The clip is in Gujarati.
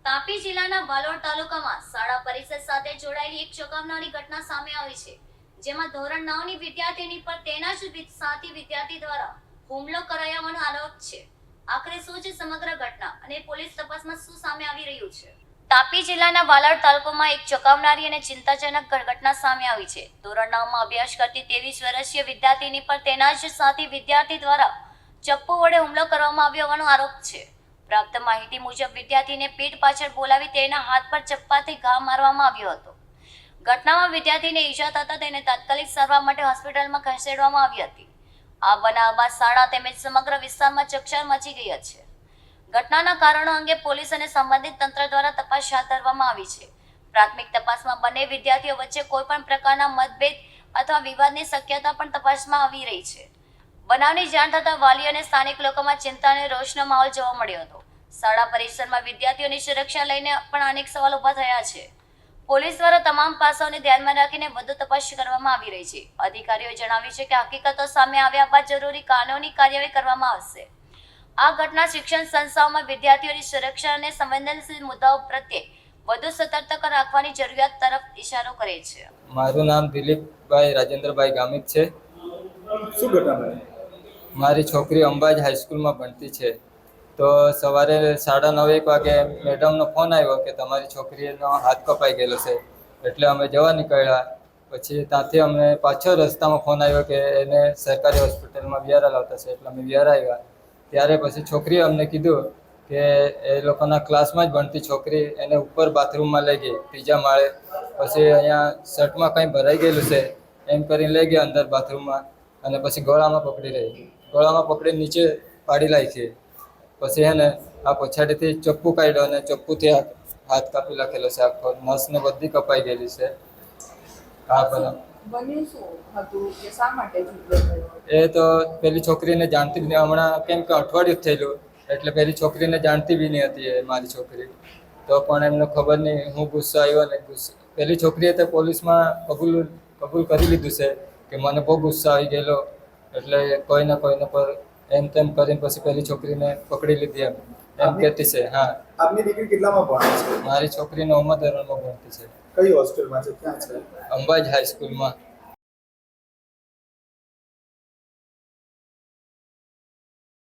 તાપી જિલ્લાના વાલોડ તાલુકામાં શાળા પરિષદ સાથે જોડાયેલી એક ચોંકાવનારી ઘટના સામે આવી છે, જેમાં ધોરણ 9ની વિદ્યાર્થીની પર તેના જ સાથી વિદ્યાર્થી દ્વારા હુમલો કરાયો હોવાનો આરોપ છે. આખરે શું છે સમગ્ર ઘટના અને પોલીસ તપાસમાં શું સામે આવી રહ્યું છે? તાપી જિલ્લાના વાલોડ તાલુકામાં એક ચોંકાવનારી અને ચિંતાજનક ઘટના સામે આવી છે. ધોરણ 9માં અભ્યાસ કરતી 23 વર્ષીય વિદ્યાર્થીની પર તેના જ સાથી વિદ્યાર્થી દ્વારા ચપ્પુ વડે હુમલો કરવામાં આવ્યો હોવાનો આરોપ છે. પ્રાપ્ત માહિતી મુજબ વિદ્યાર્થીને પીઠ પાછળ બોલાવી તેના હાથ પર ચપ્પાથી ઘા મારવામાં આવ્યો હતો. ઘટનામાં વિદ્યાર્થીને ઈજા થતા તેને તાત્કાલિક સારવાર માટે હોસ્પિટલમાં ખસેડવામાં આવી હતી. આ બનાવ બાદ શાળા તેમજ સમગ્ર વિસ્તારમાં ચકચાર મચી ગઈ છે. ઘટનાના કારણો અંગે પોલીસ અને સંબંધિત તંત્ર દ્વારા તપાસ હાથ ધરવામાં આવી છે. પ્રાથમિક તપાસમાં બંને વિદ્યાર્થીઓ વચ્ચે કોઈ પણ પ્રકારના મતભેદ અથવા વિવાદની શક્યતા પણ તપાસમાં આવી રહી છે. બનાવની જાણ થતાં વાલીઓ અને સ્થાનિક લોકોમાં ચિંતા અને રોષનો માહોલ જોવા મળ્યો હતો. શાળા પરિસરમાં વિદ્યાર્થીઓની સુરક્ષા લઈને પણ અનેક સવાલ ઊભા થયા છે. પોલીસ દ્વારા તમામ પાસાઓને ધ્યાનમાં રાખીને વધુ તપાસ કરવામાં આવી રહી છે. અધિકારીઓએ જણાવ્યું છે કે હકીકતો સામે આવ્યા બાદ જરૂરી કાનૂની કાર્યવાહી કરવામાં આવશે. આ ઘટના શિક્ષણ સંસ્થાઓમાં વિદ્યાર્થીઓની સુરક્ષા અને સંવેદનશીલ મુદ્દાઓ પ્રત્યે વધુ સતર્કતા રાખવાની જરૂરિયાત તરફ ઇશારો કરે છે. મારું નામ દિલીપભાઈ રાજેન્દ્રભાઈ ગામિત છે. શું ઘટના બની? મારી છોકરી અંબાજ હાઈસ્કૂલમાં ભણતી છે. તો સવારે 9:30 વાગે મેડમનો ફોન આવ્યો કે તમારી છોકરીનો હાથ કપાઈ ગયેલો છે. એટલે અમે જવા નીકળ્યા. પછી ત્યાંથી અમને પાછો રસ્તામાં ફોન આવ્યો કે એને સરકારી હોસ્પિટલમાં વિયારા લાવતા છે. એટલે અમે વિયારા આવ્યા. ત્યારે પછી છોકરીએ અમને કીધું કે એ લોકોના ક્લાસમાં જ ભણતી છોકરી એને ઉપર બાથરૂમમાં લઈ ગઈ, ત્રીજા માળે. પછી અહીંયા શર્ટમાં કંઈ ભરાઈ ગયેલું છે એમ કરીને લઈ ગયા અંદર બાથરૂમમાં. અને પછી ગળામાં પકડી નીચે પાડી લાવી. પછી હે ને આ પછાડીથી ચપ્પુ કાઢ્યો અને ચપ્પુથી હાથ કાપી નાખેલો છે. આખો નસ ને બધી કપાઈ ગયેલી છે. આ બન્યું શું હતું કે શા માટે ઝઘડો થયો? એ તો પેલી છોકરીને જાણતી બી નહીં. હમણાં કેમ કે અઠવાડિયું થયેલું એટલે પેલી છોકરીને જાણતી બી નહીં હતી એ મારી છોકરી. તો પણ એમને ખબર નહીં હું ગુસ્સો આવ્યો ને પેલી છોકરીએ તો પોલીસમાં કબૂલ કરી લીધું છે કે મને બહુ ગુસ્સો આવી ગયેલો. એટલે કોઈને પર એમ તેમ કરીને પછી પેલી છોકરીને પકડી લીધી એમ કહેતી છે. હા. આપની દીકરી કેટલામાં ભણે છે? મારી છોકરી 9મા ધોરણમાં ભણતી છે. કઈ હોસ્ટેલમાં છે? ક્યાં છે? અંબાજ હાઈસ્કૂલમાં.